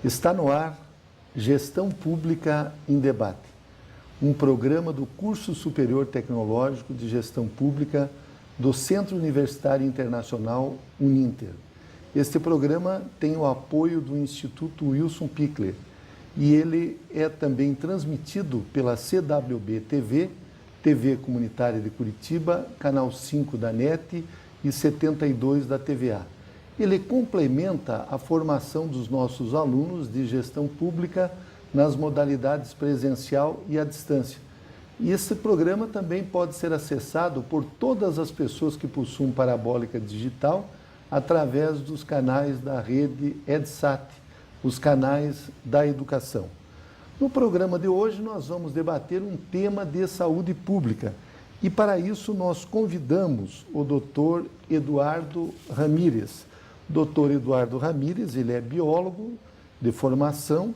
Está no ar Gestão Pública em Debate, um programa do Curso Superior Tecnológico de Gestão Pública do Centro Universitário Internacional Uninter. Este programa tem o apoio do Instituto Wilson Pickler e ele é também transmitido pela CWB TV, TV Comunitária de Curitiba, Canal 5 da NET e 72 da TVA. Ele complementa a formação dos nossos alunos de gestão pública nas modalidades presencial e à distância. E esse programa também pode ser acessado por todas as pessoas que possuem parabólica digital através dos canais da rede EdSat, os canais da educação. No programa de hoje nós vamos debater um tema de saúde pública e para isso nós convidamos o Dr. Eduardo Ramírez. Dr. Eduardo Ramírez, ele é biólogo de formação,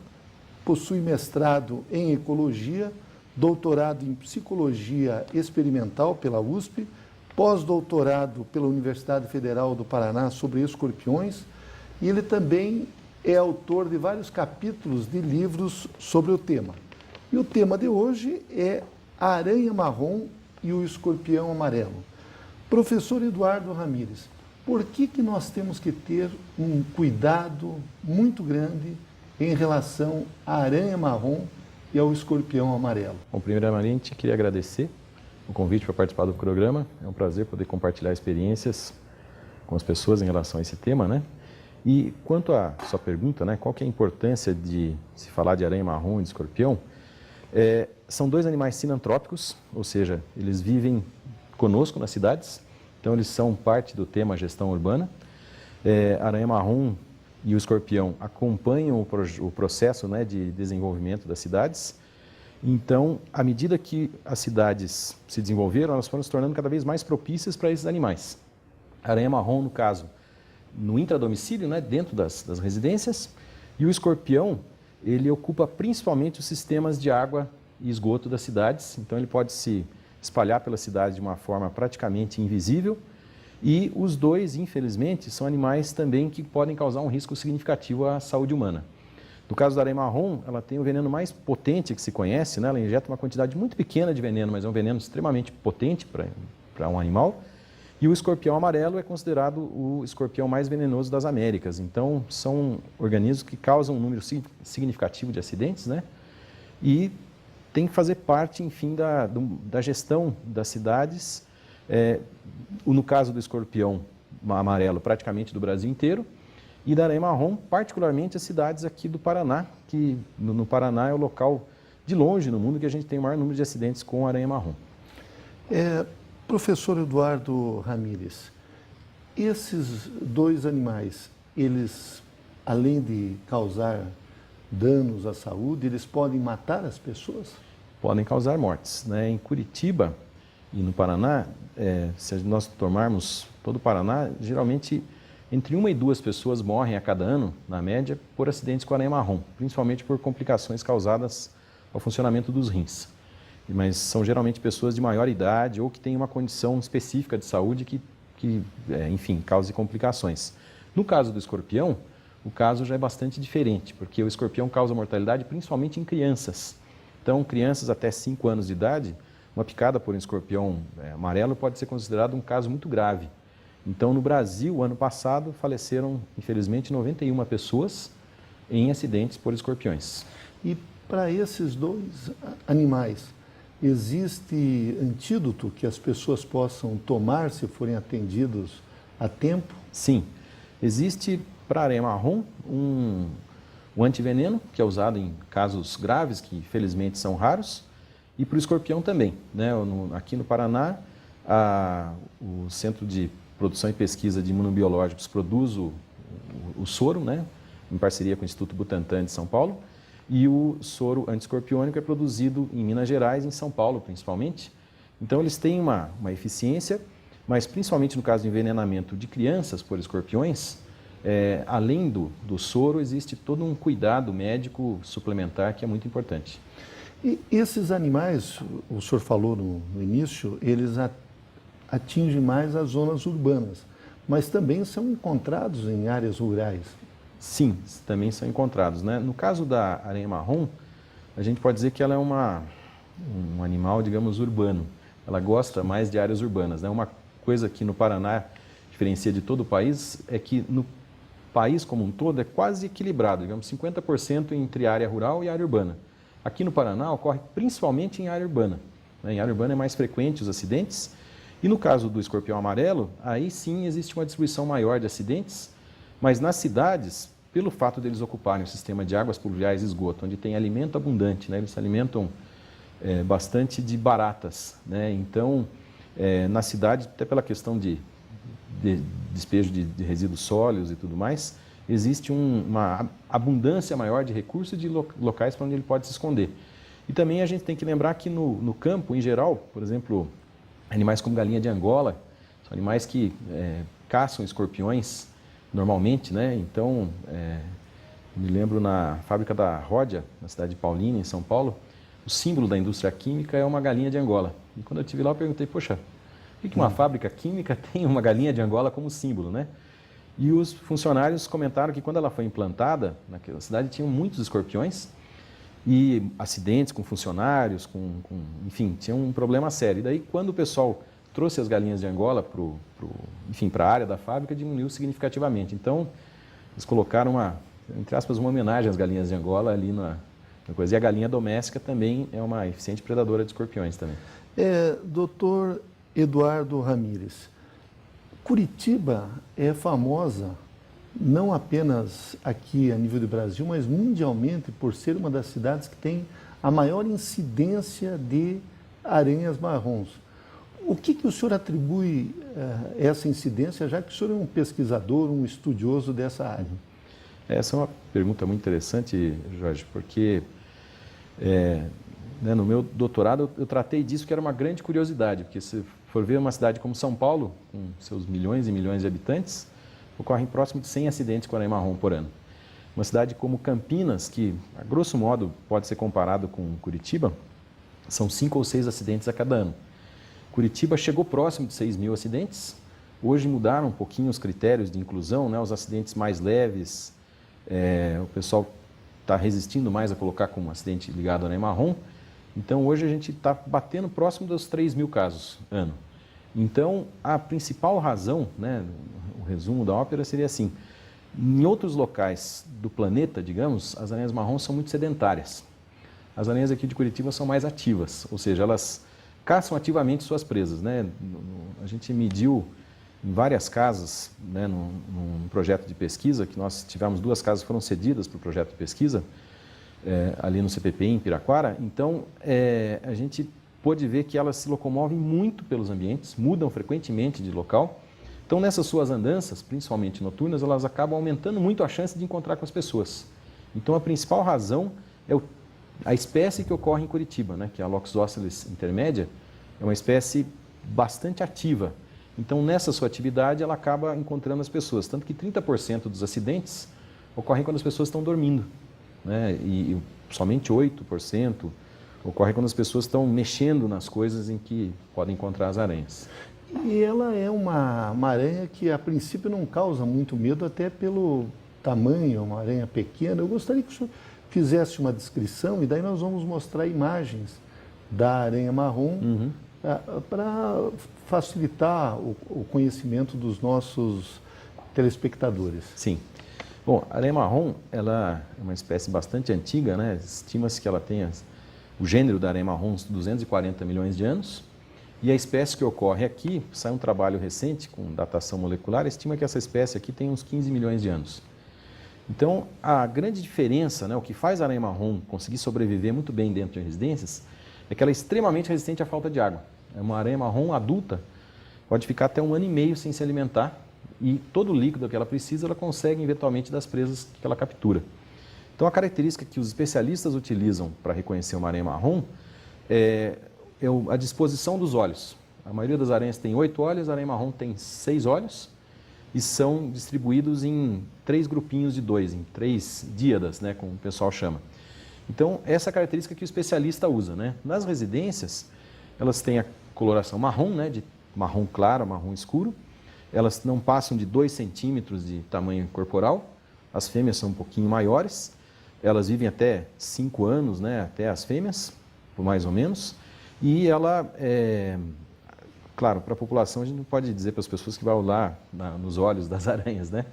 possui mestrado em ecologia, doutorado em psicologia experimental pela USP, pós-doutorado pela Universidade Federal do Paraná sobre escorpiões, e ele também é autor de vários capítulos de livros sobre o tema. E o tema de hoje é a aranha marrom e o escorpião amarelo. Professor Eduardo Ramírez, por que nós temos que ter um cuidado muito grande em relação à aranha marrom e ao escorpião amarelo? Bom, primeiramente, queria agradecer o convite para participar do programa. É um prazer poder compartilhar experiências com as pessoas em relação a esse tema, né? E quanto à sua pergunta, né, qual que é a importância de se falar de aranha marrom e de escorpião? São dois animais sinantrópicos, ou seja, eles vivem conosco nas cidades, então eles são parte do tema gestão urbana. A aranha marrom e o escorpião acompanham o processo, né, de desenvolvimento das cidades. Então, à medida que as cidades se desenvolveram, elas foram se tornando cada vez mais propícias para esses animais. A aranha marrom, no caso, no intradomicílio, né, dentro das residências, e o escorpião, ele ocupa principalmente os sistemas de água e esgoto das cidades, então ele pode se espalhar pela cidade de uma forma praticamente invisível, e os dois, infelizmente, são animais também que podem causar um risco significativo à saúde humana. No caso da aranha marrom, ela tem o veneno mais potente que se conhece, né? Ela injeta uma quantidade muito pequena de veneno, mas é um veneno extremamente potente para um animal. E o escorpião amarelo é considerado o escorpião mais venenoso das Américas. Então, são organismos que causam um número significativo de acidentes, né? E tem que fazer parte, enfim, da gestão das cidades. No caso do escorpião amarelo, praticamente do Brasil inteiro. E da aranha marrom, particularmente as cidades aqui do Paraná, que no Paraná é o local de longe no mundo que a gente tem o maior número de acidentes com aranha marrom. Professor Eduardo Ramírez, esses dois animais, eles, além de causar danos à saúde, eles podem matar as pessoas? Podem causar mortes, né? Em Curitiba e no Paraná, se nós tomarmos todo o Paraná, geralmente entre 1 e 2 pessoas morrem a cada ano, na média, por acidentes com aranha marrom, principalmente por complicações causadas ao funcionamento dos rins. Mas são geralmente pessoas de maior idade ou que têm uma condição específica de saúde que enfim, cause complicações. No caso do escorpião, o caso já é bastante diferente, porque o escorpião causa mortalidade principalmente em crianças. Então, crianças até 5 anos de idade, uma picada por um escorpião amarelo pode ser considerado um caso muito grave. Então, no Brasil, ano passado, faleceram, infelizmente, 91 pessoas em acidentes por escorpiões. E para esses dois animais, existe antídoto que as pessoas possam tomar se forem atendidos a tempo? Sim. Existe, para a aranha marrom, um antiveneno, que é usado em casos graves, que felizmente são raros, e para o escorpião também, né? Aqui no Paraná, o Centro de Produção e Pesquisa de Imunobiológicos produz o soro, né? Em parceria com o Instituto Butantan de São Paulo, e o soro antiescorpiônico é produzido em Minas Gerais, em São Paulo principalmente. Então eles têm uma eficiência, mas principalmente no caso de envenenamento de crianças por escorpiões, além do soro, existe todo um cuidado médico suplementar que é muito importante. E esses animais, o senhor falou no início, eles atingem mais as zonas urbanas, mas também são encontrados em áreas rurais. Sim, também são encontrados, né? No caso da aranha marrom, a gente pode dizer que ela é um animal, digamos, urbano. Ela gosta mais de áreas urbanas, né? Uma coisa que no Paraná diferencia de todo o país é que no país como um todo é quase equilibrado, digamos, 50% entre área rural e área urbana. Aqui no Paraná ocorre principalmente em área urbana, né? Em área urbana é mais frequente os acidentes. E no caso do escorpião amarelo, aí sim existe uma distribuição maior de acidentes, mas nas cidades, pelo fato deles ocuparem o sistema de águas pluviais e esgoto, onde tem alimento abundante, né? Eles se alimentam bastante de baratas, né? Então, na cidade, até pela questão de despejo de resíduos sólidos e tudo mais, existe uma abundância maior de recursos e de locais para onde ele pode se esconder. E também a gente tem que lembrar que no campo, em geral, por exemplo, animais como galinha de Angola, são animais que caçam escorpiões normalmente, né? Então, me lembro na fábrica da Ródia, na cidade de Paulínia, em São Paulo, o símbolo da indústria química é uma galinha de Angola. E quando eu estive lá, eu perguntei, poxa, por que uma fábrica química tem uma galinha de Angola como símbolo, né? E os funcionários comentaram que quando ela foi implantada, naquela cidade tinham muitos escorpiões e acidentes com funcionários, enfim, tinha um problema sério. E daí, quando o pessoal trouxe as galinhas de Angola para a área da fábrica, diminuiu significativamente. Então, eles colocaram entre aspas, uma homenagem às galinhas de Angola ali na coisa. E a galinha doméstica também é uma eficiente predadora de escorpiões também. Doutor Eduardo Ramírez, Curitiba é famosa não apenas aqui a nível do Brasil, mas mundialmente por ser uma das cidades que tem a maior incidência de aranhas marrons. O que o senhor atribui essa incidência, já que o senhor é um pesquisador, um estudioso dessa área? Essa é uma pergunta muito interessante, Jorge, porque no meu doutorado eu tratei disso, que era uma grande curiosidade, porque se for ver uma cidade como São Paulo, com seus milhões e milhões de habitantes, ocorrem próximo de 100 acidentes com aranha marrom por ano. Uma cidade como Campinas, que a grosso modo pode ser comparado com Curitiba, são 5 ou 6 acidentes a cada ano. Curitiba chegou próximo de 6.000 acidentes, hoje mudaram um pouquinho os critérios de inclusão, né? Os acidentes mais leves, o pessoal está resistindo mais a colocar como acidente ligado à aranha marrom. Então, hoje a gente está batendo próximo dos 3.000 casos ano. Então, a principal razão, né, o resumo da ópera seria assim, em outros locais do planeta, digamos, as aranhas marrons são muito sedentárias. As aranhas aqui de Curitiba são mais ativas, ou seja, elas caçam ativamente suas presas, né? A gente mediu em várias casas, né, num projeto de pesquisa, que nós tivemos 2 casas que foram cedidas para o projeto de pesquisa, ali no CPP, em Piraquara. Então, a gente pôde ver que elas se locomovem muito pelos ambientes, mudam frequentemente de local. Então, nessas suas andanças, principalmente noturnas, elas acabam aumentando muito a chance de encontrar com as pessoas. Então, a principal razão é a espécie que ocorre em Curitiba, né, que é a Lox ocelis intermédia, é uma espécie bastante ativa. Então, nessa sua atividade, ela acaba encontrando as pessoas. Tanto que 30% dos acidentes ocorrem quando as pessoas estão dormindo, né, e somente 8% ocorre quando as pessoas estão mexendo nas coisas em que podem encontrar as aranhas. E ela é uma aranha que, a princípio, não causa muito medo, até pelo tamanho, uma aranha pequena. Eu gostaria que o senhor fizesse uma descrição e daí nós vamos mostrar imagens da aranha marrom para facilitar o conhecimento dos nossos telespectadores. Sim. Bom, a aranha marrom, ela é uma espécie bastante antiga, né? Estima-se que ela tenha o gênero da aranha marrom uns 240 milhões de anos. E a espécie que ocorre aqui, sai um trabalho recente com datação molecular, estima que essa espécie aqui tem uns 15 milhões de anos. Então, a grande diferença, né, o que faz a aranha marrom conseguir sobreviver muito bem dentro de residências, é que ela é extremamente resistente à falta de água. Uma aranha marrom adulta pode ficar até 1 ano e meio sem se alimentar e todo o líquido que ela precisa, ela consegue eventualmente das presas que ela captura. Então, a característica que os especialistas utilizam para reconhecer uma aranha marrom é a disposição dos olhos. A maioria das aranhas tem 8 olhos, a aranha marrom tem 6 olhos e são distribuídos em 3 grupinhos de 2, em 3 díadas, né, como o pessoal chama. Então, essa é a característica que o especialista usa, né? Nas residências, elas têm a coloração marrom, né, de marrom claro a marrom escuro. Elas não passam de 2 centímetros de tamanho corporal. As fêmeas são um pouquinho maiores, elas vivem até 5 anos, né, até as fêmeas, por mais ou menos, e ela, claro, para a população a gente não pode dizer para as pessoas que vai olhar nos olhos das aranhas, né?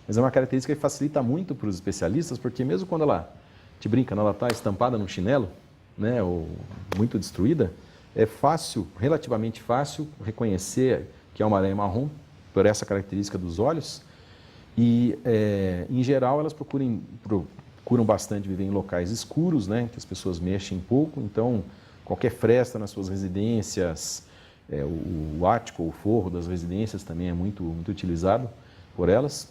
Mas é uma característica que facilita muito para os especialistas, porque mesmo quando ela, te brinca, ela está estampada num chinelo, né, ou muito destruída, é fácil, relativamente fácil, reconhecer que é uma aranha marrom por essa característica dos olhos. E, em geral, elas procuram bastante viver em locais escuros, né, que as pessoas mexem pouco. Então, qualquer fresta nas suas residências, o ático ou o forro das residências também é muito, muito utilizado por elas.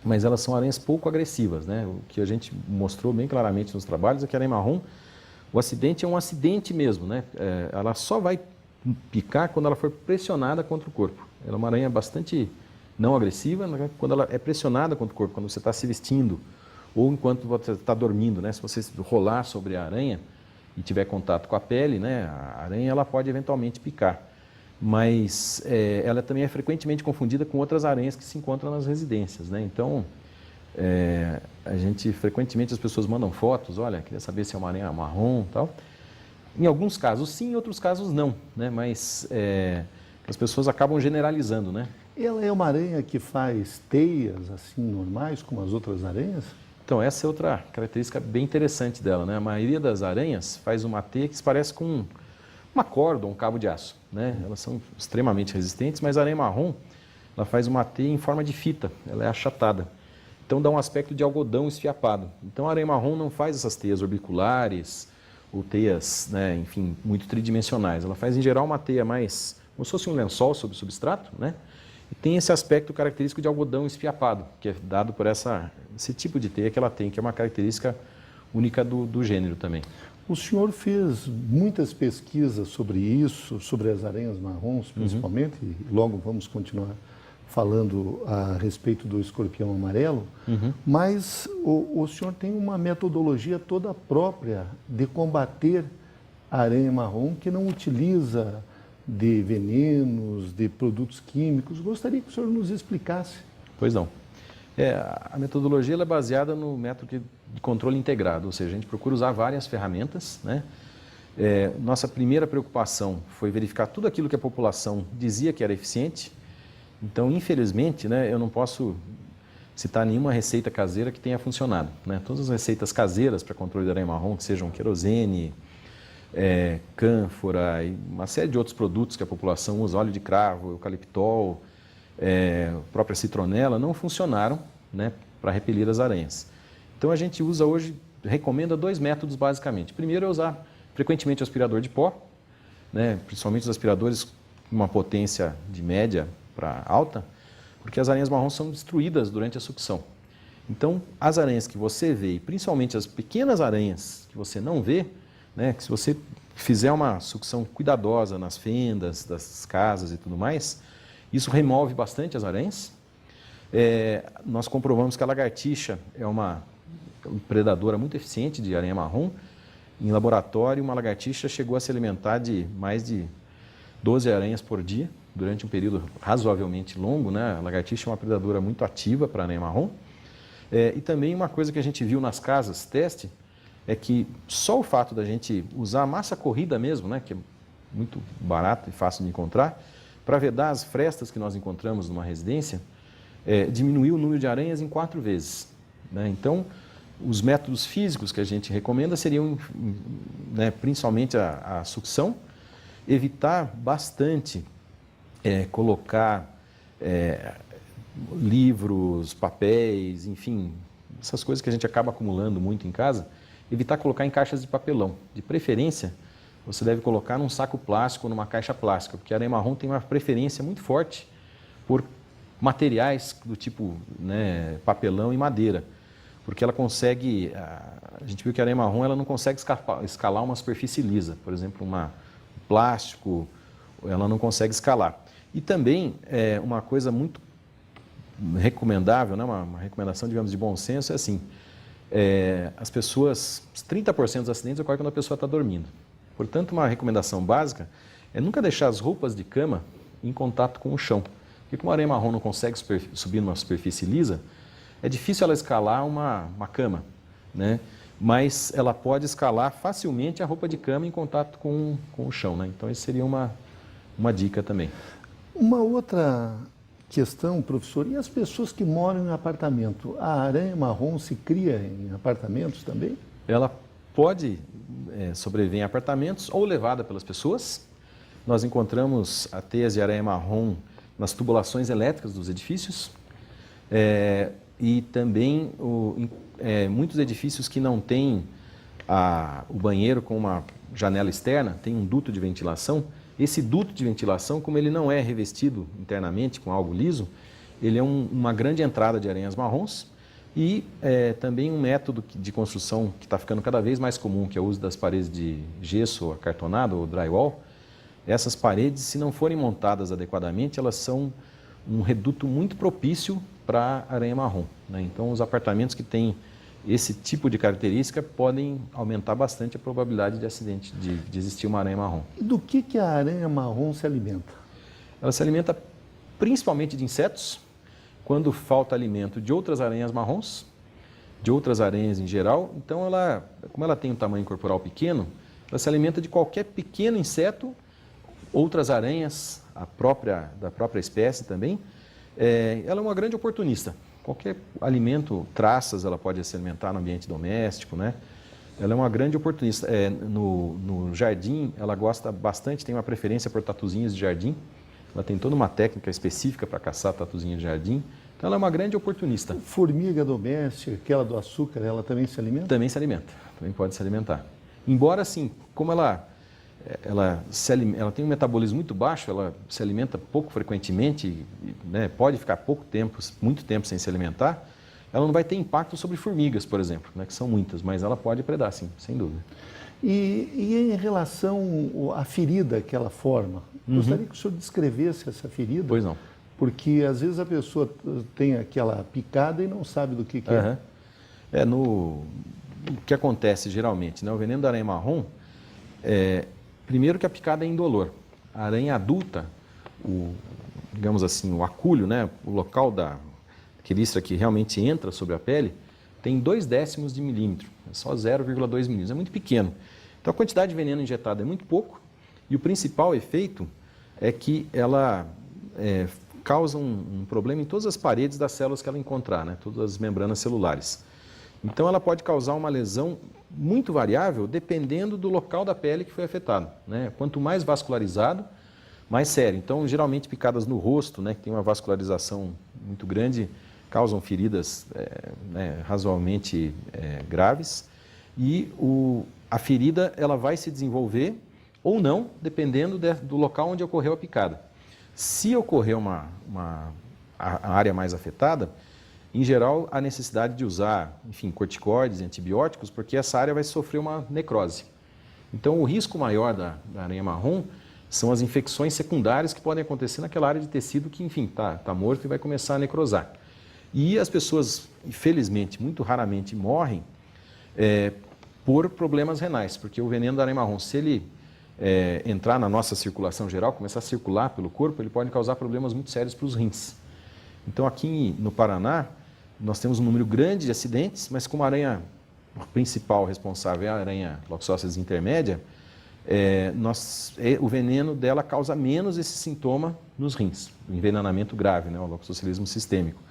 Mas elas são aranhas pouco agressivas, né? O que a gente mostrou bem claramente nos trabalhos é que a aranha marrom, o acidente é um acidente mesmo, né? Ela só vai picar quando ela for pressionada contra o corpo. Ela é uma aranha bastante não agressiva, né? Quando ela é pressionada contra o corpo, quando você está se vestindo ou enquanto você está dormindo, né? Se você rolar sobre a aranha e tiver contato com a pele, né? A aranha ela pode eventualmente picar. Mas ela também é frequentemente confundida com outras aranhas que se encontram nas residências, né? Então, frequentemente as pessoas mandam fotos, olha, queria saber se é uma aranha marrom e tal. Em alguns casos sim, em outros casos não, né? Mas as pessoas acabam generalizando, né? Ela é uma aranha que faz teias assim normais como as outras aranhas? Então, essa é outra característica bem interessante dela, né? A maioria das aranhas faz uma teia que se parece com uma corda ou um cabo de aço, né? Elas são extremamente resistentes, mas a aranha marrom, ela faz uma teia em forma de fita, ela é achatada. Então dá um aspecto de algodão esfiapado. Então a aranha marrom não faz essas teias orbiculares ou teias, né, enfim, muito tridimensionais. Ela faz em geral uma teia mais, como se fosse um lençol sobre o substrato, né? E tem esse aspecto característico de algodão esfiapado, que é dado por esse tipo de teia que ela tem, que é uma característica única do gênero também. O senhor fez muitas pesquisas sobre isso, sobre as aranhas marrons principalmente, e logo vamos continuar falando a respeito do escorpião amarelo, mas o senhor tem uma metodologia toda própria de combater a aranha marrom que não utiliza de venenos, de produtos químicos. Gostaria que o senhor nos explicasse. Pois não. A metodologia ela é baseada no método de controle integrado, ou seja, a gente procura usar várias ferramentas, né? Nossa primeira preocupação foi verificar tudo aquilo que a população dizia que era eficiente. Então, infelizmente, né, eu não posso citar nenhuma receita caseira que tenha funcionado, né? Todas as receitas caseiras para controle da aranha marrom, que sejam querosene, cânfora e uma série de outros produtos que a população usa, óleo de cravo, eucaliptol, própria citronela, não funcionaram, né, para repelir as aranhas. Então a gente usa hoje, recomenda 2 métodos basicamente. Primeiro é usar frequentemente o aspirador de pó, né, principalmente os aspiradores com uma potência de média para alta, porque as aranhas marrons são destruídas durante a sucção. Então as aranhas que você vê, e principalmente as pequenas aranhas que você não vê, né, que se você fizer uma sucção cuidadosa nas fendas das casas e tudo mais, isso remove bastante as aranhas. Nós comprovamos que a lagartixa é uma predadora muito eficiente de aranha marrom. Em laboratório, uma lagartixa chegou a se alimentar de mais de 12 aranhas por dia, durante um período razoavelmente longo, né? A lagartixa é uma predadora muito ativa para a aranha marrom. E também uma coisa que a gente viu nas casas, teste, é que só o fato da gente usar a massa corrida mesmo, né, que é muito barato e fácil de encontrar, para vedar as frestas que nós encontramos numa residência, diminuiu o número de aranhas em 4 vezes. Né? Então, os métodos físicos que a gente recomenda seriam, né, principalmente a sucção, evitar bastante colocar livros, papéis, enfim, essas coisas que a gente acaba acumulando muito em casa, evitar colocar em caixas de papelão. De preferência, você deve colocar num saco plástico ou numa caixa plástica, porque a aranha marrom tem uma preferência muito forte por materiais do tipo, né, papelão e madeira, porque ela consegue, a gente viu que a aranha marrom ela não consegue escalar uma superfície lisa, por exemplo, um plástico, ela não consegue escalar. E também uma coisa muito recomendável, né, uma recomendação, digamos, de bom senso é assim, as pessoas, 30% dos acidentes ocorrem quando a pessoa está dormindo. Portanto, uma recomendação básica é nunca deixar as roupas de cama em contato com o chão. Porque como a aranha marrom não consegue subir numa superfície lisa, É difícil ela escalar uma cama, né? Mas ela pode escalar facilmente a roupa de cama em contato com o chão, né? Então, isso seria uma dica também. Uma outra questão, professor, e as pessoas que moram em apartamento? A aranha marrom se cria em apartamentos também? Ela pode sobreviver em apartamentos ou levada pelas pessoas. Nós encontramos a teias de aranha marrom nas tubulações elétricas dos edifícios e também muitos edifícios que não têm o banheiro com uma janela externa, tem um duto de ventilação. Esse duto de ventilação, como ele não é revestido internamente com algo liso, ele é uma grande entrada de aranhas marrons e também um método de construção que está ficando cada vez mais comum, que é o uso das paredes de gesso acartonado ou drywall. Essas paredes, se não forem montadas adequadamente, elas são um reduto muito propício para a aranha marrom, né? Então, os apartamentos que têm esse tipo de característica podem aumentar bastante a probabilidade de acidente, de existir uma aranha marrom. E do que a aranha marrom se alimenta? Ela se alimenta principalmente de insetos, quando falta alimento de outras aranhas marrons, de outras aranhas em geral. Então, como ela tem um tamanho corporal pequeno, ela se alimenta de qualquer pequeno inseto, outras aranhas da própria espécie também. Ela é uma grande oportunista. Qualquer alimento, traças, ela pode se alimentar no ambiente doméstico, né? Ela é uma grande oportunista. No jardim, ela gosta bastante, tem uma preferência por tatuzinhos de jardim. Ela tem toda uma técnica específica para caçar tatuzinhos de jardim. Então, ela é uma grande oportunista. Formiga doméstica, aquela do açúcar, ela também se alimenta? Também se alimenta, também pode se alimentar. Embora, assim, como ela tem um metabolismo muito baixo, ela se alimenta pouco frequentemente, né, pode ficar muito tempo sem se alimentar, ela não vai ter impacto sobre formigas, por exemplo, né, que são muitas, mas ela pode predar, sim, sem dúvida. E em relação à ferida que ela forma, gostaria que o senhor descrevesse essa ferida. Pois não. Porque às vezes a pessoa tem aquela picada e não sabe do que é. O que acontece geralmente, né, o veneno da aranha marrom, primeiro que a picada é indolor. A aranha adulta, digamos assim, o acúlio, né, o local da quirístra que realmente entra sobre a pele, tem 0,2 de milímetro, é só 0,2 milímetros, é muito pequeno. Então a quantidade de veneno injetado é muito pouco e o principal efeito é que ela causa um problema em todas as paredes das células que ela encontrar, né, todas as membranas celulares. Então ela pode causar uma lesão muito variável dependendo do local da pele que foi afetado, né? Quanto mais vascularizado, mais sério. Então, geralmente picadas no rosto, né, que tem uma vascularização muito grande, causam feridas razoavelmente graves. E a ferida ela vai se desenvolver ou não, dependendo do local onde ocorreu a picada. Se ocorrer a área mais afetada, em geral, há necessidade de usar, enfim, corticoides, antibióticos, porque essa área vai sofrer uma necrose. Então, o risco maior da aranha marrom são as infecções secundárias que podem acontecer naquela área de tecido que, enfim, está morto e vai começar a necrosar. E as pessoas, infelizmente, muito raramente morrem por problemas renais, porque o veneno da aranha marrom, se ele entrar na nossa circulação geral, começar a circular pelo corpo, ele pode causar problemas muito sérios para os rins. Então, aqui no Paraná, nós temos um número grande de acidentes, mas como a aranha principal responsável é a aranha Loxosceles intermédia, o veneno dela causa menos esse sintoma nos rins, o envenenamento grave, né, o loxoscelismo sistêmico.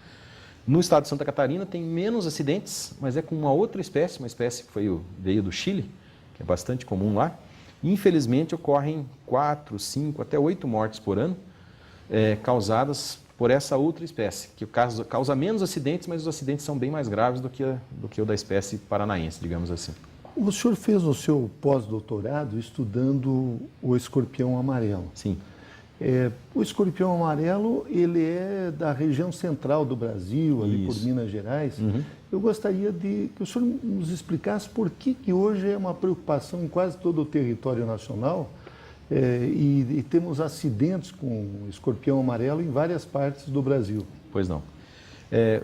No estado de Santa Catarina tem menos acidentes, mas é com uma outra espécie, uma espécie que veio do Chile, que é bastante comum lá. Infelizmente ocorrem 4, 5, até 8 mortes por ano causadas por essa outra espécie, que causa menos acidentes, mas os acidentes são bem mais graves do que o da espécie paranaense, digamos assim. O senhor fez o seu pós-doutorado estudando o escorpião amarelo. Sim. O escorpião amarelo, ele é da região central do Brasil, ali por Minas Gerais. Uhum. Eu gostaria que o senhor nos explicasse por que hoje é uma preocupação em quase todo o território nacional e temos acidentes com escorpião amarelo em várias partes do Brasil. Pois não.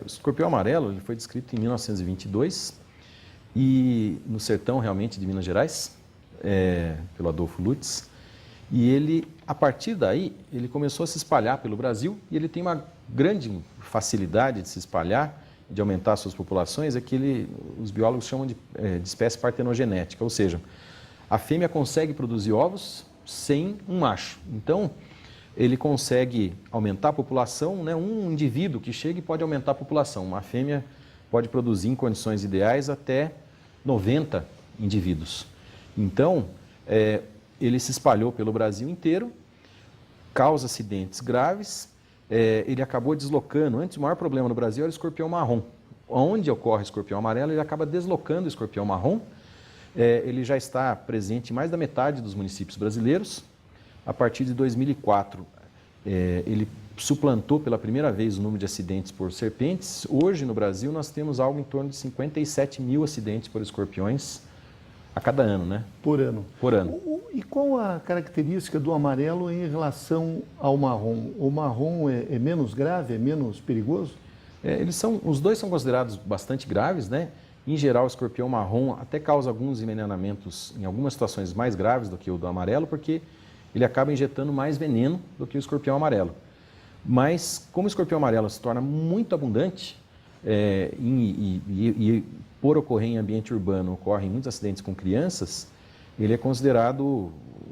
O escorpião amarelo ele foi descrito em 1922 e no sertão realmente de Minas Gerais, pelo Adolfo Lutz. E ele, a partir daí, ele começou a se espalhar pelo Brasil e ele tem uma grande facilidade de se espalhar de aumentar suas populações é que os biólogos chamam de espécie partenogenética, ou seja, a fêmea consegue produzir ovos sem um macho. Então, ele consegue aumentar a população, né? Um indivíduo que chega e pode aumentar a população. Uma fêmea pode produzir em condições ideais até 90 indivíduos. Então, ele se espalhou pelo Brasil inteiro, causa acidentes graves, ele acabou deslocando. Antes, o maior problema no Brasil era o escorpião marrom. Onde ocorre o escorpião amarelo, ele acaba deslocando o escorpião marrom. Ele já está presente em mais da metade dos municípios brasileiros. A partir de 2004, ele suplantou pela primeira vez o número de acidentes por serpentes. Hoje, no Brasil, nós temos algo em torno de 57 mil acidentes por escorpiões a cada ano, né? Por ano. Por ano. E qual a característica do amarelo em relação ao marrom? O marrom é menos grave, é menos perigoso? Os dois são considerados bastante graves, né? Em geral, o escorpião marrom até causa alguns envenenamentos em algumas situações mais graves do que o do amarelo, porque ele acaba injetando mais veneno do que o escorpião amarelo. Mas, como o escorpião amarelo se torna muito abundante, e por ocorrer em ambiente urbano, ocorrem muitos acidentes com crianças, ele é considerado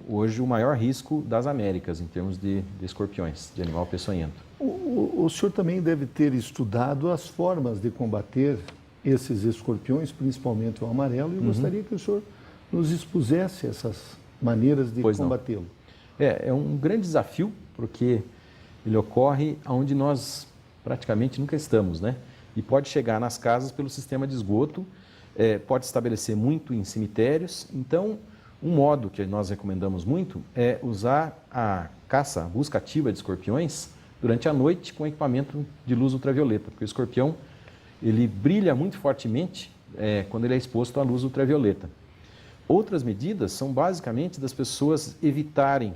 hoje o maior risco das Américas em termos de escorpiões, de animal peçonhento. O senhor também deve ter estudado as formas de combater esses escorpiões, principalmente o amarelo, e eu gostaria que o senhor nos expusesse essas maneiras de combatê-lo. É um grande desafio, porque ele ocorre onde nós praticamente nunca estamos, né? E pode chegar nas casas pelo sistema de esgoto, pode estabelecer muito em cemitérios. Então, um modo que nós recomendamos muito é usar a busca ativa de escorpiões durante a noite com equipamento de luz ultravioleta, porque o escorpião ele brilha muito fortemente quando ele é exposto à luz ultravioleta. Outras medidas são basicamente das pessoas evitarem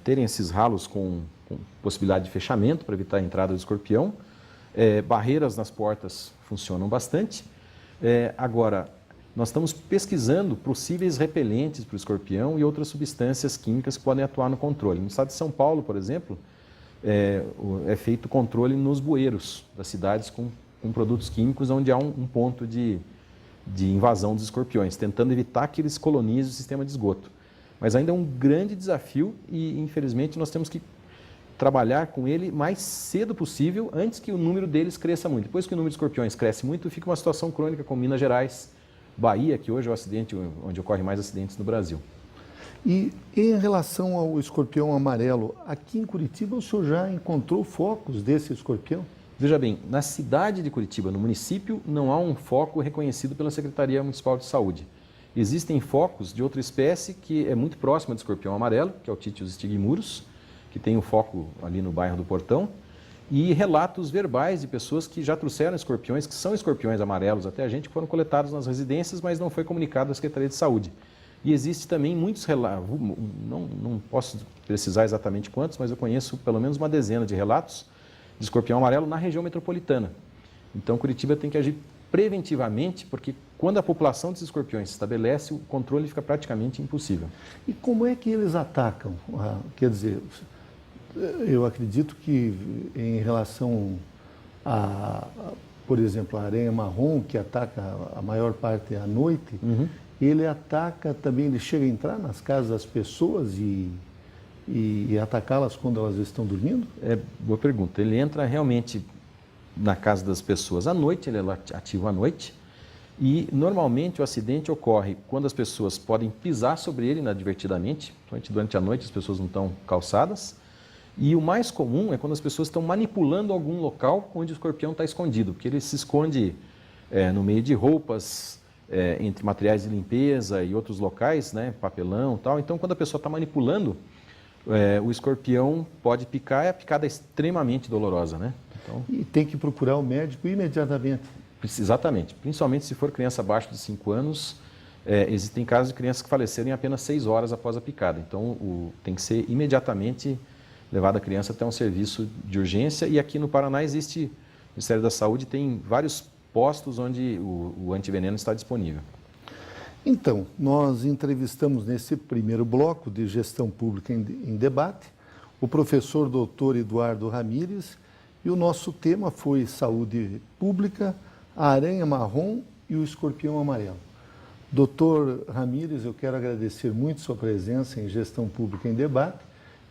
terem esses ralos com possibilidade de fechamento para evitar a entrada do escorpião. Barreiras nas portas funcionam bastante. Agora, nós estamos pesquisando possíveis repelentes para o escorpião e outras substâncias químicas que podem atuar no controle. No estado de São Paulo, por exemplo, é feito controle nos bueiros das cidades com produtos químicos onde há um ponto de invasão dos escorpiões, tentando evitar que eles colonizem o sistema de esgoto. Mas ainda é um grande desafio e, infelizmente, nós temos que trabalhar com ele mais cedo possível, antes que o número deles cresça muito. Depois que o número de escorpiões cresce muito, fica uma situação crônica como Minas Gerais, Bahia, que hoje é o acidente onde ocorrem mais acidentes no Brasil. E em relação ao escorpião amarelo, aqui em Curitiba o senhor já encontrou focos desse escorpião? Veja bem, na cidade de Curitiba, no município, não há um foco reconhecido pela Secretaria Municipal de Saúde. Existem focos de outra espécie que é muito próxima do escorpião amarelo, que é o Titius stigmurus, que tem um foco ali no bairro do Portão, e relatos verbais de pessoas que já trouxeram escorpiões, que são escorpiões amarelos até a gente, que foram coletados nas residências, mas não foi comunicado à Secretaria de Saúde. E existe também muitos relatos, não posso precisar exatamente quantos, mas eu conheço pelo menos uma dezena de relatos de escorpião amarelo na região metropolitana. Então, Curitiba tem que agir preventivamente, porque quando a população desses escorpiões se estabelece, o controle fica praticamente impossível. E como é que eles atacam? Quer dizer, eu acredito que em relação por exemplo, a aranha marrom, que ataca a maior parte à noite, ele ataca também, ele chega a entrar nas casas das pessoas e atacá-las quando elas estão dormindo? Boa pergunta. Ele entra realmente na casa das pessoas à noite, ele é ativo à noite, e normalmente o acidente ocorre quando as pessoas podem pisar sobre ele inadvertidamente, durante a noite as pessoas não estão calçadas, e o mais comum é quando as pessoas estão manipulando algum local onde o escorpião está escondido, porque ele se esconde no meio de roupas, entre materiais de limpeza e outros locais, né, papelão e tal. Então, quando a pessoa está manipulando, o escorpião pode picar e a picada é extremamente dolorosa, né? Então, e tem que procurar o médico imediatamente. Exatamente. Principalmente se for criança abaixo de 5 anos, existem casos de crianças que faleceram em apenas 6 horas após a picada. Então, tem que ser imediatamente levada a criança até um serviço de urgência. E aqui no Paraná existe, o Ministério da Saúde tem vários postos onde o antiveneno está disponível. Então, nós entrevistamos nesse primeiro bloco de Gestão Pública em Debate o professor doutor Eduardo Ramírez, E o nosso tema foi saúde pública, a aranha marrom e o escorpião amarelo. Doutor Ramírez, eu quero agradecer muito sua presença em Gestão Pública em Debate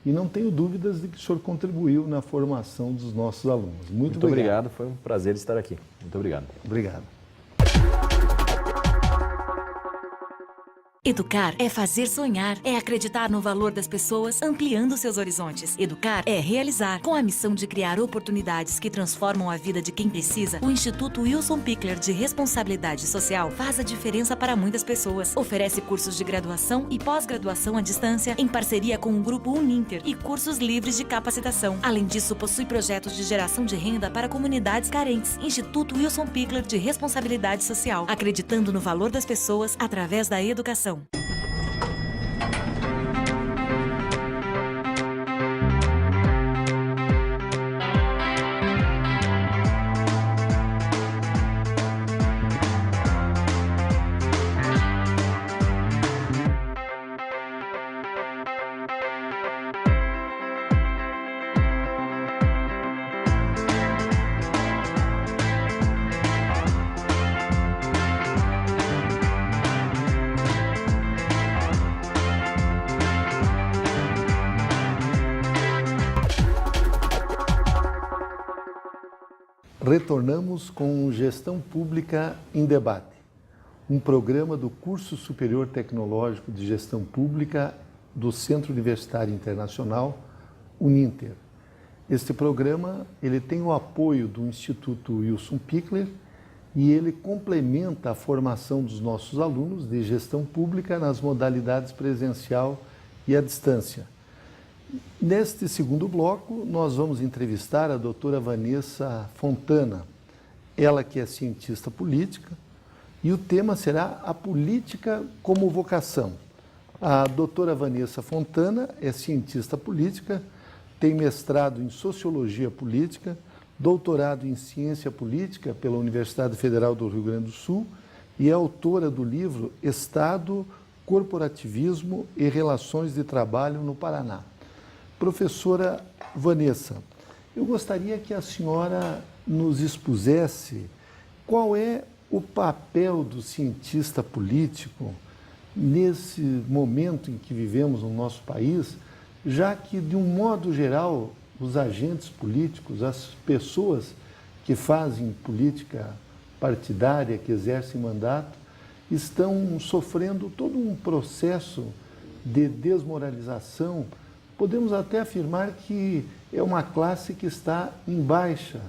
e não tenho dúvidas de que o senhor contribuiu na formação dos nossos alunos. Muito obrigado, foi um prazer estar aqui. Muito obrigado. Obrigado. Educar é fazer sonhar, é acreditar no valor das pessoas, ampliando seus horizontes. Educar é realizar. Com a missão de criar oportunidades que transformam a vida de quem precisa, o Instituto Wilson Pickler de Responsabilidade Social faz a diferença para muitas pessoas. Oferece cursos de graduação e pós-graduação à distância, em parceria com o Grupo Uninter, e cursos livres de capacitação. Além disso, possui projetos de geração de renda para comunidades carentes. Instituto Wilson Pickler de Responsabilidade Social, acreditando no valor das pessoas através da educação. Retornamos com Gestão Pública em Debate, um programa do Curso Superior Tecnológico de Gestão Pública do Centro Universitário Internacional, Uninter. Este programa ele tem o apoio do Instituto Wilson Pickler e ele complementa a formação dos nossos alunos de gestão pública nas modalidades presencial e à distância. Neste segundo bloco, nós vamos entrevistar a doutora Vanessa Fontana, ela que é cientista política, e o tema será a política como vocação. A doutora Vanessa Fontana é cientista política, tem mestrado em Sociologia Política, doutorado em Ciência Política pela Universidade Federal do Rio Grande do Sul e é autora do livro Estado, Corporativismo e Relações de Trabalho no Paraná. Professora Vanessa, eu gostaria que a senhora nos expusesse qual é o papel do cientista político nesse momento em que vivemos no nosso país, já que, de um modo geral, os agentes políticos, as pessoas que fazem política partidária, que exercem mandato, estão sofrendo todo um processo de desmoralização. Podemos até afirmar que é uma classe que está em baixa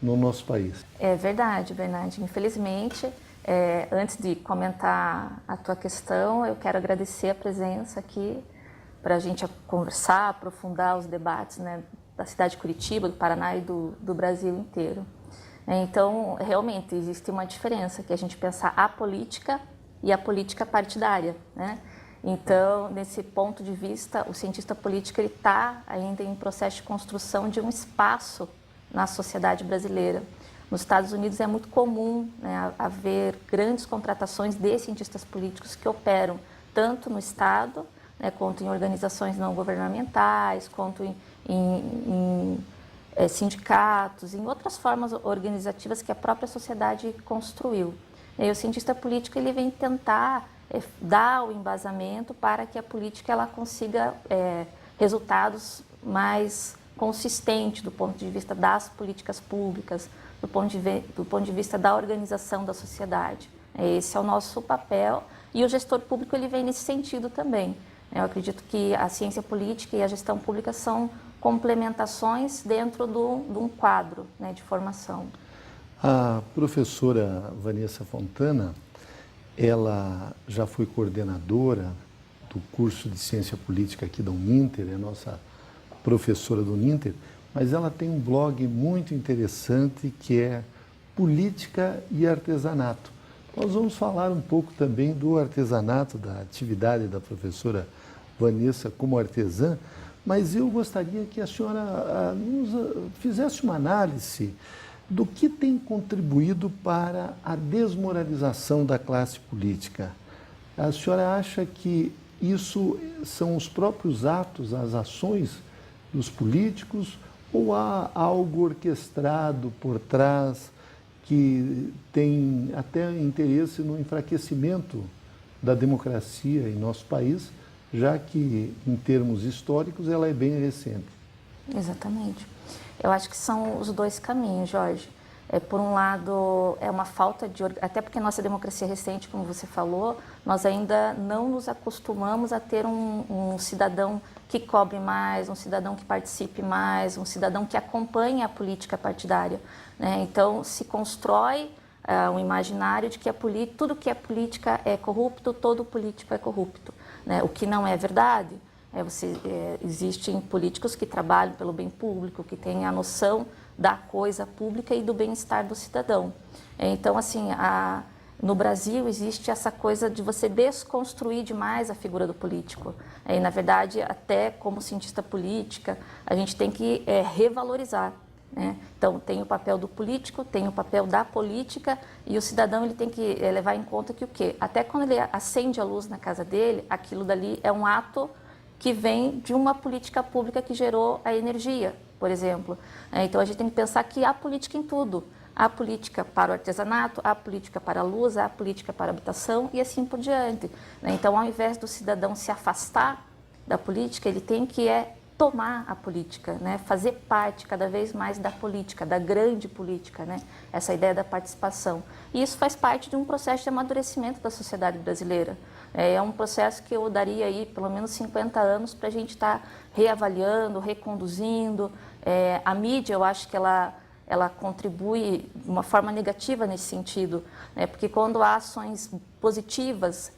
no nosso país. É verdade, Bernardo. Infelizmente, antes de comentar a tua questão, eu quero agradecer a presença aqui para a gente conversar, aprofundar os debates, né, da cidade de Curitiba, do Paraná e do Brasil inteiro. Então, realmente, existe uma diferença, que é a gente pensar a política e a política partidária, né? Então, nesse ponto de vista, o cientista político está ainda em processo de construção de um espaço na sociedade brasileira. Nos Estados Unidos é muito comum, né, haver grandes contratações de cientistas políticos que operam tanto no Estado, né, quanto em organizações não governamentais, quanto em sindicatos, em outras formas organizativas que a própria sociedade construiu. E o cientista político ele vem tentar dar o embasamento para que a política ela consiga resultados mais consistentes do ponto de vista das políticas públicas, do ponto de vista da organização da sociedade. Esse é o nosso papel e o gestor público ele vem nesse sentido também. Eu acredito que a ciência política e a gestão pública são complementações dentro de um quadro, né, de formação. A professora Vanessa Fontana, ela já foi coordenadora do curso de Ciência Política aqui da Uninter, é nossa professora do Uninter, mas ela tem um blog muito interessante que é Política e Artesanato. Nós vamos falar um pouco também do artesanato, da atividade da professora Vanessa como artesã, mas eu gostaria que a senhora nos fizesse uma análise do que tem contribuído para a desmoralização da classe política. A senhora acha que isso são os próprios atos, as ações dos políticos, Ou há algo orquestrado por trás que tem até interesse no enfraquecimento da democracia em nosso país, já que, em termos históricos, ela é bem recente? Exatamente. Eu acho que são os dois caminhos, Jorge. Por um lado, é uma falta de... Até porque nossa democracia é recente, como você falou, nós ainda não nos acostumamos a ter um cidadão que cobre mais, um cidadão que participe mais, um cidadão que acompanhe a política partidária, né? Então, se constrói um imaginário de que tudo que é política é corrupto, todo político é corrupto, né? O que não é verdade. Existem políticos que trabalham pelo bem público, que têm a noção da coisa pública e do bem-estar do cidadão. Então, assim, no Brasil existe essa coisa de você desconstruir demais a figura do político. E, na verdade, até como cientista política, a gente tem que revalorizar, né? Então, tem o papel do político, tem o papel da política, e o cidadão ele tem que levar em conta que o quê? Até quando ele acende a luz na casa dele, aquilo dali é um ato que vem de uma política pública que gerou a energia, por exemplo. Então, a gente tem que pensar que há política em tudo. Há política para o artesanato, há política para a luz, há política para a habitação e assim por diante. Então, ao invés do cidadão se afastar da política, ele tem que tomar a política, né? Fazer parte cada vez mais da política, da grande política, né? Essa ideia da participação. E isso faz parte de um processo de amadurecimento da sociedade brasileira. É um processo que eu daria aí pelo menos 50 anos para a gente estar reavaliando, reconduzindo. A mídia, eu acho que ela contribui de uma forma negativa nesse sentido, né? Porque quando há ações positivas,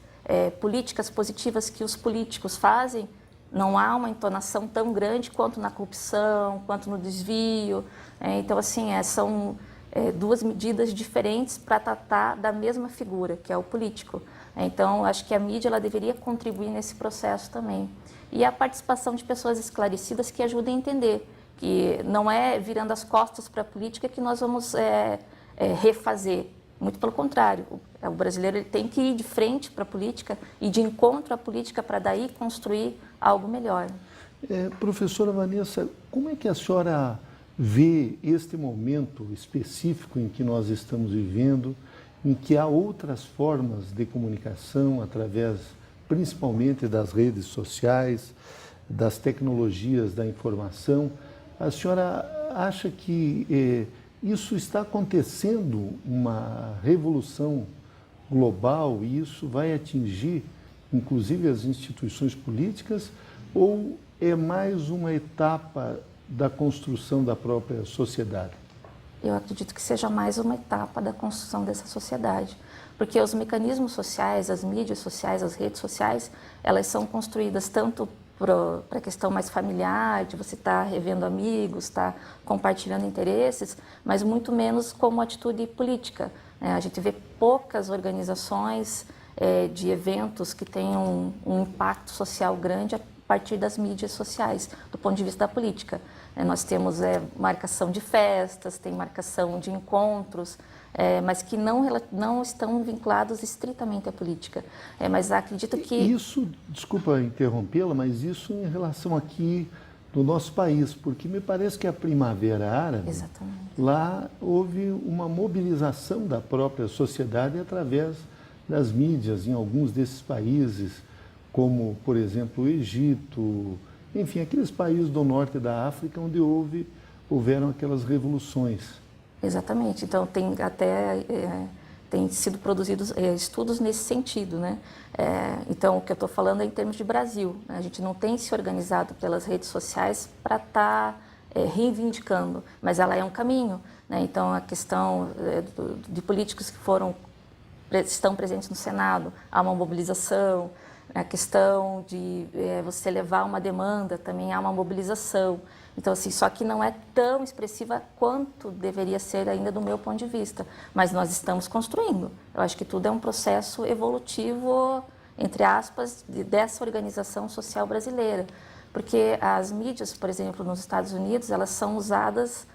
políticas positivas que os políticos fazem, não há uma entonação tão grande quanto na corrupção, quanto no desvio. Então, assim, são duas medidas diferentes para tratar da mesma figura, que é o político. Então, acho que a mídia ela deveria contribuir nesse processo também. E a participação de pessoas esclarecidas que ajudem a entender que não é virando as costas para a política que nós vamos refazer. Muito pelo contrário, o brasileiro ele tem que ir de frente para a política e de encontro à política para daí construir algo melhor. Professora Vanessa, como é que a senhora vê este momento específico em que nós estamos vivendo, em que há outras formas de comunicação através, principalmente das redes sociais, das tecnologias da informação? A senhora acha que isso está acontecendo uma revolução global e isso vai atingir, inclusive, as instituições políticas, ou é mais uma etapa da construção da própria sociedade? Eu acredito que seja mais uma etapa da construção dessa sociedade, porque os mecanismos sociais, as mídias sociais, as redes sociais, elas são construídas tanto para a questão mais familiar, de você estar revendo amigos, estar compartilhando interesses, mas muito menos como atitude política. A gente vê poucas organizações de eventos que tenham um impacto social grande a partir das mídias sociais, do ponto de vista da política. Nós temos marcação de festas, tem marcação de encontros, mas que não estão vinculados estritamente à política. Mas acredito que... Isso, desculpa interrompê-la, mas isso em relação aqui do nosso país, porque me parece que a Primavera Árabe, Exatamente. Lá houve uma mobilização da própria sociedade através das mídias em alguns desses países, como, por exemplo, o Egito, enfim, aqueles países do norte da África onde houveram aquelas revoluções. Exatamente. Então, tem sido produzidos estudos nesse sentido, né? Então, o que eu estou falando é em termos de Brasil, né? A gente não tem se organizado pelas redes sociais para estar reivindicando, mas ela é um caminho, né? Então, a questão de políticos que estão presentes no Senado, há uma mobilização. A questão de você levar uma demanda, também há uma mobilização. Então, assim, só que não é tão expressiva quanto deveria ser ainda do meu ponto de vista. Mas nós estamos construindo. Eu acho que tudo é um processo evolutivo, entre aspas, dessa organização social brasileira. Porque as mídias, por exemplo, nos Estados Unidos, elas são usadas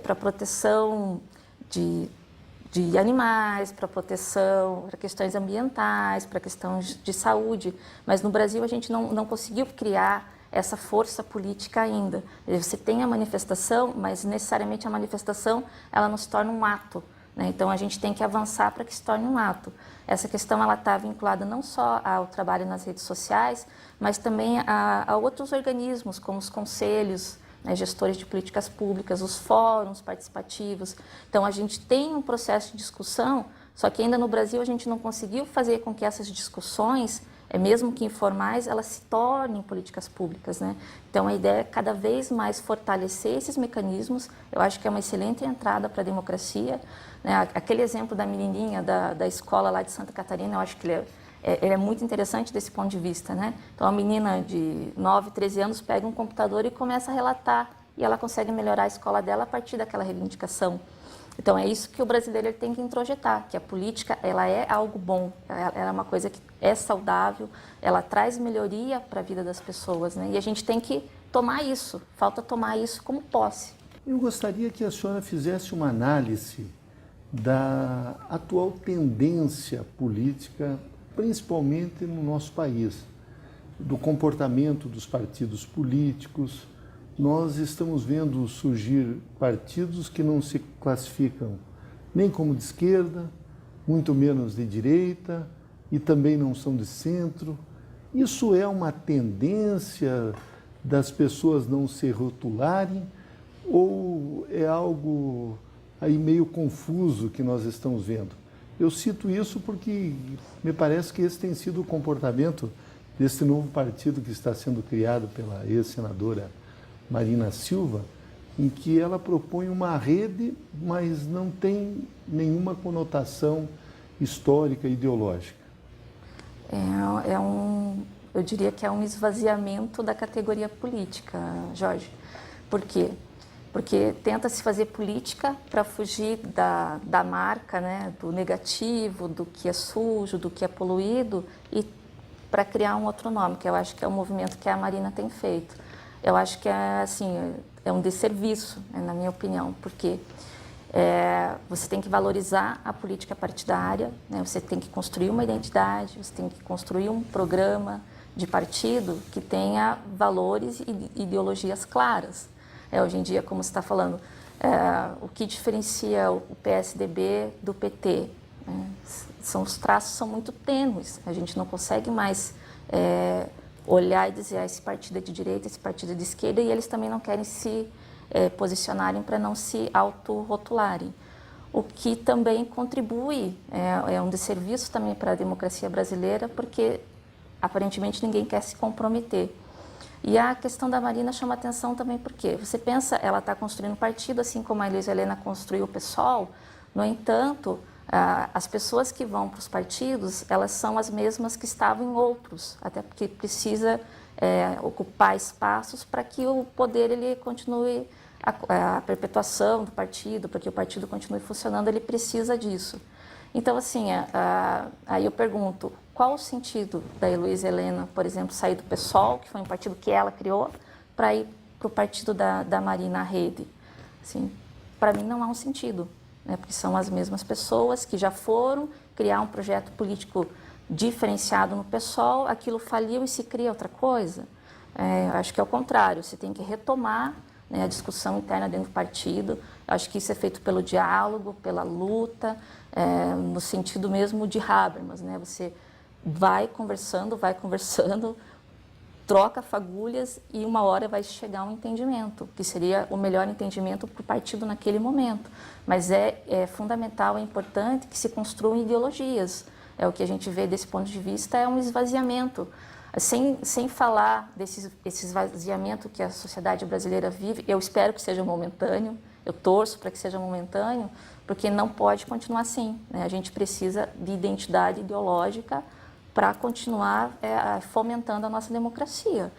para proteção de animais, para proteção, para questões ambientais, para questões de saúde. Mas no Brasil a gente não conseguiu criar essa força política ainda. Você tem a manifestação, mas necessariamente a manifestação ela não se torna um ato, né? Então a gente tem que avançar para que se torne um ato. Essa questão ela está vinculada não só ao trabalho nas redes sociais, mas também a outros organismos, como os conselhos, né, gestores de políticas públicas, os fóruns participativos. Então a gente tem um processo de discussão, só que ainda no Brasil a gente não conseguiu fazer com que essas discussões, mesmo que informais, elas se tornem políticas públicas, né? Então a ideia é cada vez mais fortalecer esses mecanismos. Eu acho que é uma excelente entrada para a democracia, né? Aquele exemplo da menininha da escola lá de Santa Catarina, eu acho que ele é muito interessante desse ponto de vista, né? Então a menina de 9, 13 anos pega um computador e começa a relatar, e ela consegue melhorar a escola dela a partir daquela reivindicação. Então é isso que o brasileiro ele tem que introjetar, que a política ela é algo bom, ela é uma coisa que é saudável, ela traz melhoria para a vida das pessoas, né? E a gente tem que tomar isso, falta tomar isso como posse. Eu gostaria que a senhora fizesse uma análise da atual tendência política, principalmente no nosso país, do comportamento dos partidos políticos. Nós estamos vendo surgir partidos que não se classificam nem como de esquerda, muito menos de direita, e também não são de centro. Isso é uma tendência das pessoas não se rotularem ou é algo aí meio confuso que nós estamos vendo? Eu cito isso porque me parece que esse tem sido o comportamento desse novo partido que está sendo criado pela ex-senadora Marina Silva, em que ela propõe uma rede, mas não tem nenhuma conotação histórica e ideológica. Eu diria que é um esvaziamento da categoria política, Jorge. Por quê? Porque tenta-se fazer política para fugir da marca, né, do negativo, do que é sujo, do que é poluído, e para criar um outro nome, que eu acho que é o movimento que a Marina tem feito. Eu acho que é um desserviço, né, na minha opinião, porque você tem que valorizar a política partidária, né, você tem que construir uma identidade, você tem que construir um programa de partido que tenha valores e ideologias claras. Hoje em dia, como você está falando, o que diferencia o PSDB do PT? Os traços são muito tênues, a gente não consegue mais olhar e dizer esse partido é de direita, esse partido é de esquerda, e eles também não querem se posicionarem para não se autorrotularem. O que também contribui, é um desserviço também para a democracia brasileira, porque aparentemente ninguém quer se comprometer. E a questão da Marina chama atenção também porque você pensa, ela está construindo um partido, assim como a Luísa Helena construiu o PSOL, no entanto, as pessoas que vão para os partidos, elas são as mesmas que estavam em outros, até porque precisa ocupar espaços para que o poder ele continue, a perpetuação do partido, para que o partido continue funcionando, ele precisa disso. Então, assim, aí eu pergunto, qual o sentido da Luísa Helena, por exemplo, sair do PSOL, que foi um partido que ela criou, para ir para o partido da Marina Rede? Assim, para mim não há um sentido, né? Porque são as mesmas pessoas que já foram criar um projeto político diferenciado no PSOL, aquilo faliu e se cria outra coisa. Acho que é o contrário, você tem que retomar, né, a discussão interna dentro do partido. Acho que isso é feito pelo diálogo, pela luta, no sentido mesmo de Habermas, né? Você vai conversando, troca fagulhas e uma hora vai chegar a um entendimento, que seria o melhor entendimento para o partido naquele momento. Mas é fundamental, é importante que se construam ideologias. O que a gente vê desse ponto de vista é um esvaziamento. Sem falar desse esvaziamento que a sociedade brasileira vive, eu espero que seja momentâneo, eu torço para que seja momentâneo, porque não pode continuar assim, né? A gente precisa de identidade ideológica para continuar fomentando a nossa democracia.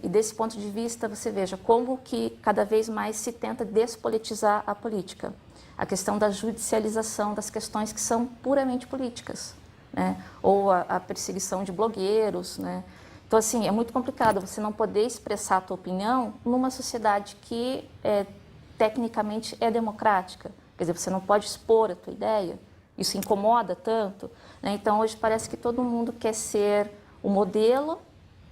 E desse ponto de vista, você veja como que cada vez mais se tenta despolitizar a política. A questão da judicialização das questões que são puramente políticas, né? Ou a perseguição de blogueiros, né? Então, assim, é muito complicado você não poder expressar a tua opinião numa sociedade que tecnicamente é democrática. Quer dizer, você não pode expor a tua ideia. Isso incomoda tanto, né? Então, hoje parece que todo mundo quer ser o modelo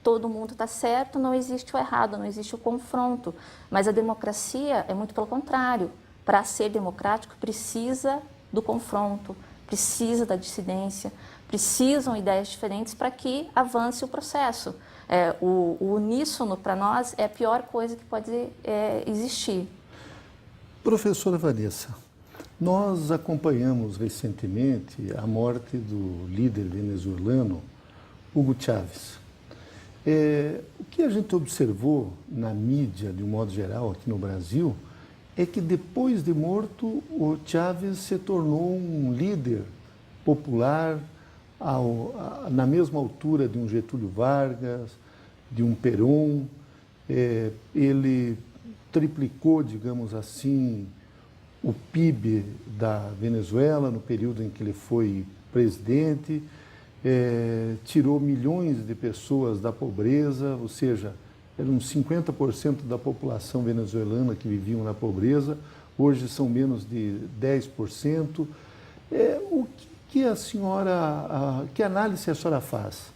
todo mundo está certo, não existe o errado, não existe o confronto. Mas a democracia é muito pelo contrário. Para ser democrático, precisa do confronto, precisa da dissidência, precisam ideias diferentes para que avance o processo. O uníssono, para nós, é a pior coisa que pode existir. Professora Vanessa, nós acompanhamos recentemente a morte do líder venezuelano, Hugo Chávez. O que a gente observou na mídia, de um modo geral, aqui no Brasil, é que depois de morto, o Chávez se tornou um líder popular na mesma altura de um Getúlio Vargas, de um Perón. Ele triplicou, digamos assim, o PIB da Venezuela no período em que ele foi presidente, tirou milhões de pessoas da pobreza, ou seja, eram 50% da população venezuelana que viviam na pobreza, hoje são menos de 10%. Que análise a senhora faz?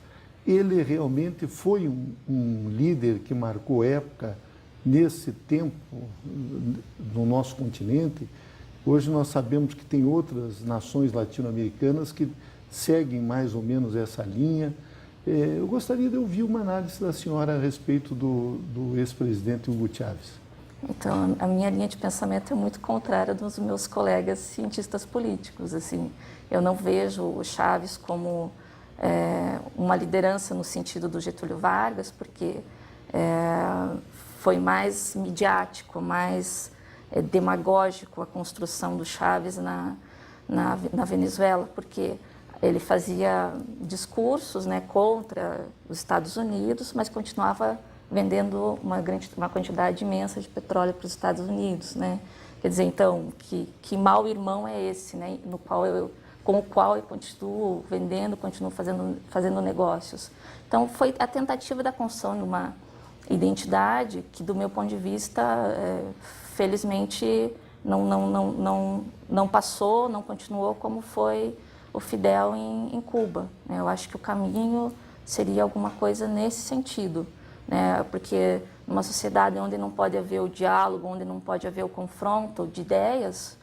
Ele realmente foi um líder que marcou época nesse tempo no nosso continente? Hoje nós sabemos que tem outras nações latino-americanas que seguem mais ou menos essa linha. Eu gostaria de ouvir uma análise da senhora a respeito do ex-presidente Hugo Chávez. Então, a minha linha de pensamento é muito contrária dos meus colegas cientistas políticos. Assim, eu não vejo o Chávez como uma liderança no sentido do Getúlio Vargas, porque foi mais midiático, mais demagógico a construção do Chávez na Venezuela, porque ele fazia discursos, né, contra os Estados Unidos, mas continuava vendendo uma quantidade imensa de petróleo para os Estados Unidos, né? Quer dizer, então, que mau irmão é esse, né, com o qual eu continuo vendendo, continuo fazendo negócios. Então, foi a tentativa da construção de uma identidade que, do meu ponto de vista, felizmente, não passou, não continuou como foi o Fidel em Cuba. Eu acho que o caminho seria alguma coisa nesse sentido, né? Porque numa sociedade onde não pode haver o diálogo, onde não pode haver o confronto de ideias,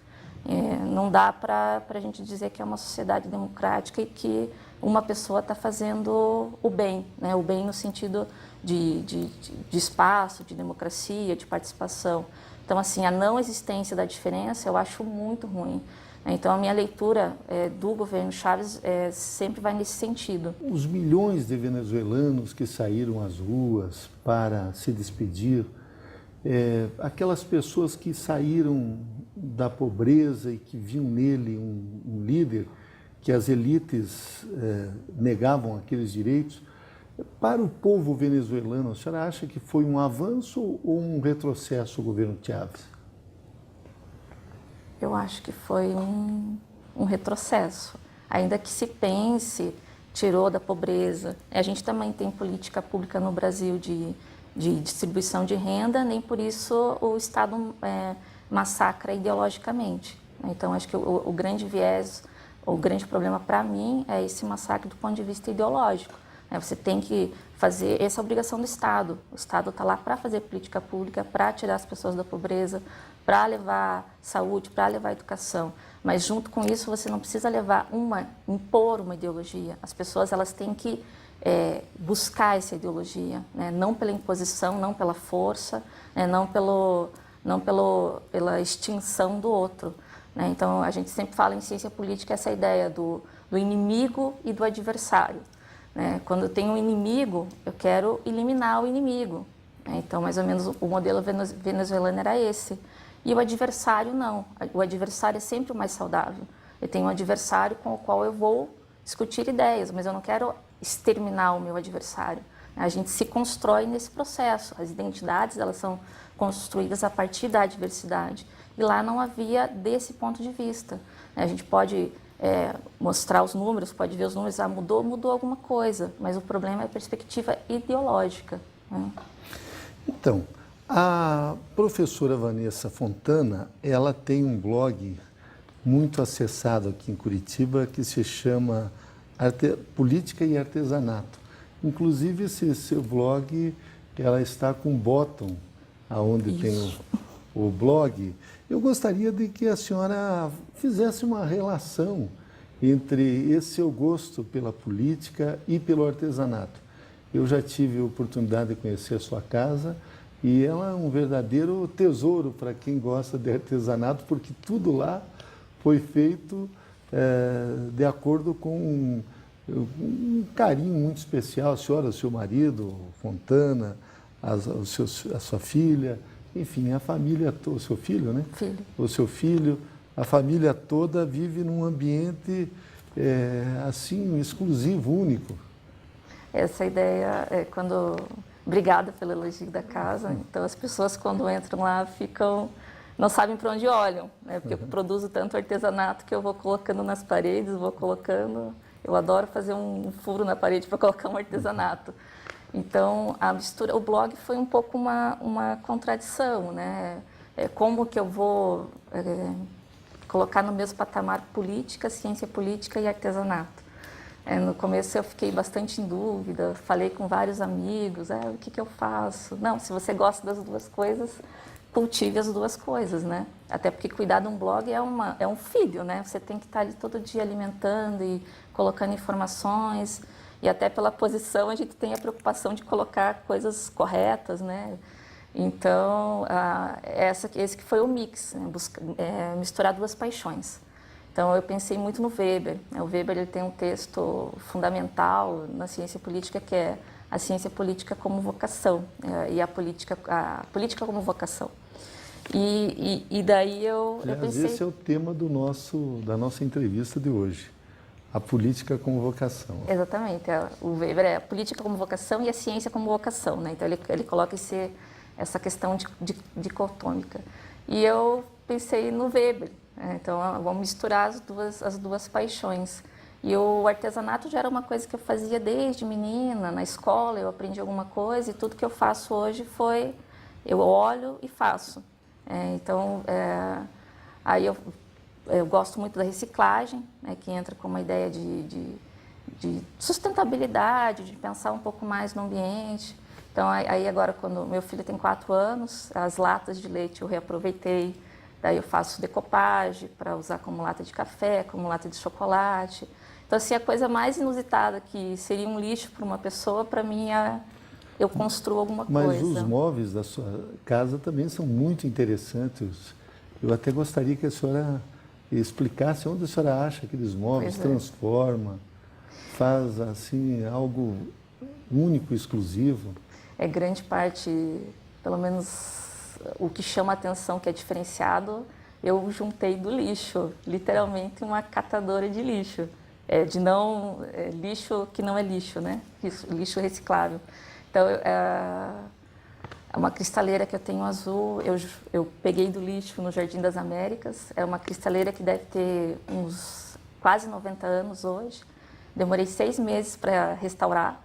não dá para a gente dizer que é uma sociedade democrática e que uma pessoa está fazendo o bem, né? O bem no sentido de espaço, de democracia, de participação. Então, assim, a não existência da diferença eu acho muito ruim. Então, a minha leitura do governo Chávez sempre vai nesse sentido. Os milhões de venezuelanos que saíram às ruas para se despedir, aquelas pessoas que saíram da pobreza e que viam nele um líder, que as elites negavam aqueles direitos, para o povo venezuelano, a senhora acha que foi um avanço ou um retrocesso o governo Chávez? Eu acho que foi um retrocesso. Ainda que se pense, tirou da pobreza. A gente também tem política pública no Brasil de distribuição de renda, nem por isso o Estado massacra ideologicamente. Então, acho que o grande viés, o grande problema para mim é esse massacre do ponto de vista ideológico. Você tem que fazer, essa é a obrigação do Estado. O Estado está lá para fazer política pública, para tirar as pessoas da pobreza, para levar saúde, para levar educação. Mas junto com isso você não precisa impor uma ideologia. As pessoas elas têm que buscar essa ideologia, né? Não pela imposição, não pela força, né? não pela extinção do outro, né? Então a gente sempre fala em ciência política essa ideia do inimigo e do adversário. Quando eu tenho um inimigo, eu quero eliminar o inimigo. Então, mais ou menos, o modelo venezuelano era esse. E o adversário, não. O adversário é sempre o mais saudável. Eu tenho um adversário com o qual eu vou discutir ideias, mas eu não quero exterminar o meu adversário. A gente se constrói nesse processo. As identidades, elas são construídas a partir da diversidade. E lá não havia desse ponto de vista. A gente pode mostrar os números, pode ver os números, mudou alguma coisa, mas o problema é a perspectiva ideológica, né? Então, a professora Vanessa Fontana, ela tem um blog muito acessado aqui em Curitiba que se chama Política e Artesanato. Inclusive, esse seu blog, ela está com um bottom, aonde tem o blog. Eu gostaria de que a senhora fizesse uma relação entre esse seu gosto pela política e pelo artesanato. Eu já tive a oportunidade de conhecer a sua casa e ela é um verdadeiro tesouro para quem gosta de artesanato, porque tudo lá foi feito de acordo com um carinho muito especial. A senhora, o seu marido, Fontana, a sua filha, enfim, a família toda, o seu filho, né? Filho. O seu filho, a família toda vive num ambiente assim, exclusivo, único. Essa ideia é Obrigada pelo elogio da casa. Então, as pessoas, quando entram lá, não sabem para onde olham, né? Porque eu produzo tanto artesanato que eu vou colocando nas paredes, Eu adoro fazer um furo na parede para colocar um artesanato. Então, o blog foi um pouco uma contradição, né? Como que eu vou colocar no mesmo patamar política, ciência política e artesanato? No começo eu fiquei bastante em dúvida, falei com vários amigos, o que eu faço? Não, se você gosta das duas coisas, cultive as duas coisas, né? Até porque cuidar de um blog é um filho, né? Você tem que estar ali todo dia alimentando e colocando informações, e até pela posição a gente tem a preocupação de colocar coisas corretas, né? Então, esse que foi o mix, né? Misturar duas paixões. Então, eu pensei muito no Weber. O Weber ele tem um texto fundamental na ciência política, que é a ciência política como vocação, e a política como vocação. E daí eu pensei... Esse é o tema da nossa entrevista de hoje, a política como vocação. Exatamente. O Weber é a política como vocação e a ciência como vocação, né? Então, ele coloca essa questão dicotômica. E eu pensei no Weber. Então, vamos misturar as duas paixões. E o artesanato já era uma coisa que eu fazia desde menina, na escola eu aprendi alguma coisa, e tudo que eu faço hoje eu olho e faço. Aí eu gosto muito da reciclagem, né, que entra com uma ideia de sustentabilidade, de pensar um pouco mais no ambiente. Então, aí agora, quando meu filho tem 4 anos, as latas de leite eu reaproveitei. Daí eu faço decopagem para usar como lata de café, como lata de chocolate. Então, assim, a coisa mais inusitada que seria um lixo para uma pessoa, para mim, eu construo alguma coisa. Mas os móveis da sua casa também são muito interessantes. Eu até gostaria que a senhora explicasse onde a senhora acha aqueles móveis, transforma, faz, assim, algo único, exclusivo. Grande parte, pelo menos... O que chama a atenção, que é diferenciado, eu juntei do lixo, literalmente uma catadora de lixo. Lixo que não é lixo, né? Lixo reciclável. Então, é uma cristaleira que eu tenho azul, eu peguei do lixo no Jardim das Américas. É uma cristaleira que deve ter uns quase 90 anos hoje. Demorei 6 meses para restaurar.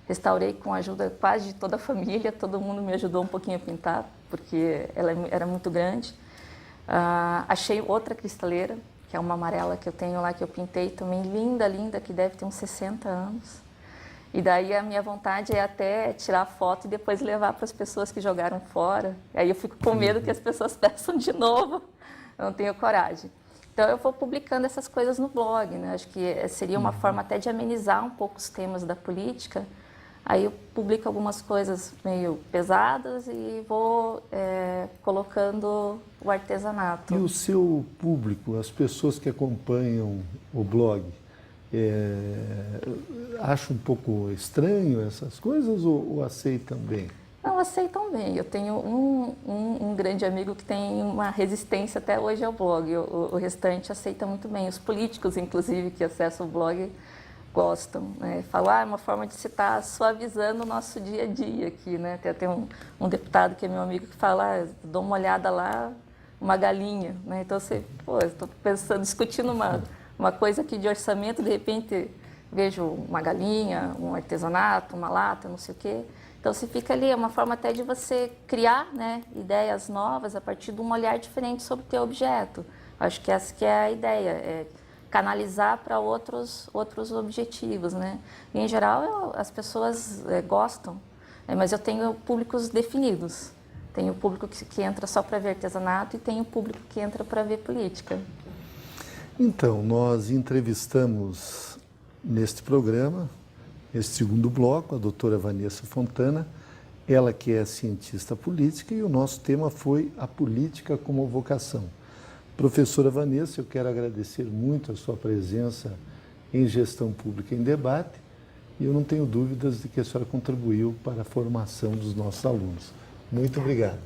Restaurei com a ajuda quase de toda a família, todo mundo me ajudou um pouquinho a pintar, porque ela era muito grande. Achei outra cristaleira, que é uma amarela que eu tenho lá, que eu pintei também, linda, linda, que deve ter uns 60 anos. E daí a minha vontade é até tirar foto e depois levar para as pessoas que jogaram fora. Aí eu fico com medo que as pessoas peçam de novo, eu não tenho coragem. Então eu vou publicando essas coisas no blog, né? Acho que seria uma forma até de amenizar um pouco os temas da política. Aí eu publico algumas coisas meio pesadas e vou colocando o artesanato. E o seu público, as pessoas que acompanham o blog, acham um pouco estranho essas coisas ou aceitam bem? Não, aceitam bem. Eu tenho um grande amigo que tem uma resistência até hoje ao blog. O restante aceita muito bem. Os políticos, inclusive, que acessam o blog, gostam, né? Falam, é uma forma de você estar suavizando o nosso dia a dia aqui, né? Tem um deputado que é meu amigo que fala, dou uma olhada lá, uma galinha, né? Então, eu estou pensando, discutindo uma coisa aqui de orçamento, de repente vejo uma galinha, um artesanato, uma lata, não sei o quê. Então, você fica ali, é uma forma até de você criar, né, ideias novas a partir de um olhar diferente sobre o teu objeto. Acho que essa que é a ideia, canalizar para outros objetivos, né? E, em geral, as pessoas gostam, mas eu tenho públicos definidos. Tem o público que entra só para ver artesanato e tem o público que entra para ver política. Então, nós entrevistamos neste programa, neste segundo bloco, a doutora Vanessa Fontana, ela que é cientista política, e o nosso tema foi a política como vocação. Professora Vanessa, eu quero agradecer muito a sua presença em Gestão Pública em Debate, e eu não tenho dúvidas de que a senhora contribuiu para a formação dos nossos alunos. Muito obrigado.